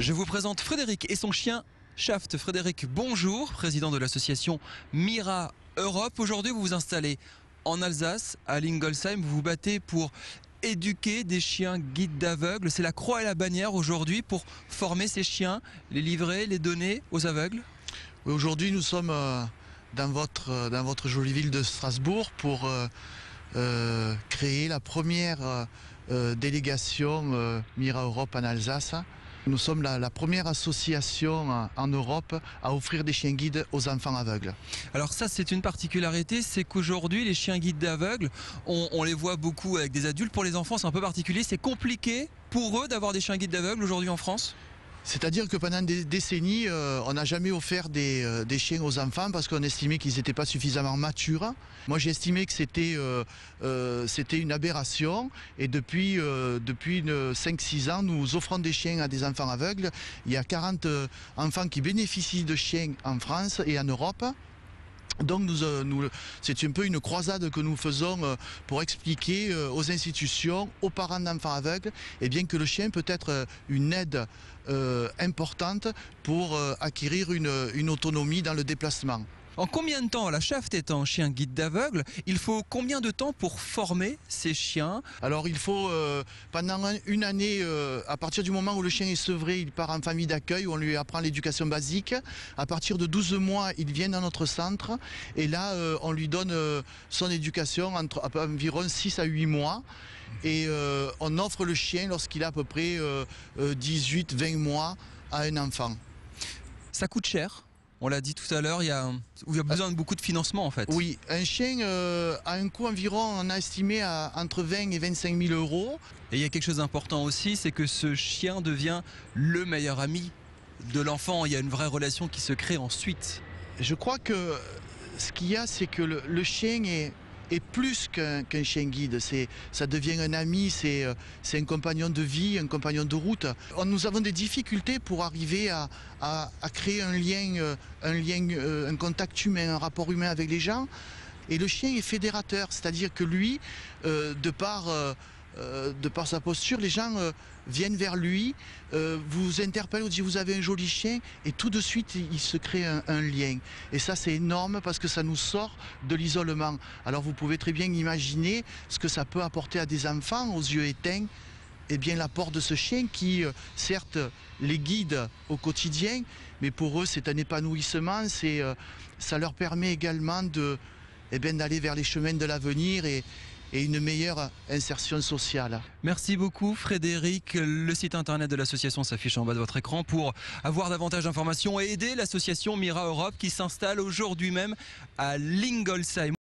Je vous présente Frédéric et son chien Shaft. Frédéric, bonjour, président de l'association Mira Europe. Aujourd'hui, vous vous installez en Alsace, à Lingolsheim. Vous vous battez pour éduquer des chiens guides d'aveugles. C'est la croix et la bannière aujourd'hui pour former ces chiens, les livrer, les donner aux aveugles. Oui, aujourd'hui, nous sommes dans votre jolie ville de Strasbourg pour créer la première délégation Mira Europe en Alsace. Nous sommes la première association en Europe à offrir des chiens guides aux enfants aveugles. Alors ça, c'est une particularité, c'est qu'aujourd'hui les chiens guides d'aveugles, on les voit beaucoup avec des adultes. Pour les enfants, c'est un peu particulier. C'est compliqué pour eux d'avoir des chiens guides d'aveugles aujourd'hui en France? C'est-à-dire que pendant des décennies, on n'a jamais offert des chiens aux enfants parce qu'on estimait qu'ils n'étaient pas suffisamment matures. Moi, j'ai estimé que c'était une aberration. Et depuis 5-6 ans, nous offrons des chiens à des enfants aveugles. Il y a 40 enfants qui bénéficient de chiens en France et en Europe. Donc c'est un peu une croisade que nous faisons pour expliquer aux institutions, aux parents d'enfants aveugles, que le chien peut être une aide importante pour acquérir une autonomie dans le déplacement. En combien de temps, la Shaft est un chien guide d'aveugle, il faut combien de temps pour former ces chiens? Alors il faut pendant une année, à partir du moment où le chien est sevré, il part en famille d'accueil où on lui apprend l'éducation basique. À partir de 12 mois, il vient dans notre centre et là on lui donne son éducation entre environ 6 à 8 mois. Et on offre le chien lorsqu'il a à peu près 18-20 mois à un enfant. Ça coûte cher? On l'a dit tout à l'heure, il y a besoin de beaucoup de financement en fait. Oui, un chien a un coût environ, on a estimé à entre 20 et 25 000 euros. Et il y a quelque chose d'important aussi, c'est que ce chien devient le meilleur ami de l'enfant. Il y a une vraie relation qui se crée ensuite. Je crois que ce qu'il y a, c'est que le chien est plus qu'un chien guide. Ça devient un ami, c'est un compagnon de vie, un compagnon de route. Nous avons des difficultés pour arriver à créer un lien, un contact humain, un rapport humain avec les gens. Et le chien est fédérateur, c'est-à-dire que lui, de par sa posture, les gens viennent vers lui, vous interpellent, vous disent vous avez un joli chien, et tout de suite il se crée un lien. Et ça c'est énorme parce que ça nous sort de l'isolement. Alors vous pouvez très bien imaginer ce que ça peut apporter à des enfants aux yeux éteints. Eh bien l'apport de ce chien qui certes les guide au quotidien, mais pour eux c'est un épanouissement, ça leur permet également d'aller vers les chemins de l'avenir et une meilleure insertion sociale. Merci beaucoup Frédéric. Le site internet de l'association s'affiche en bas de votre écran pour avoir davantage d'informations et aider l'association Mira Europe qui s'installe aujourd'hui même à Lingolsheim.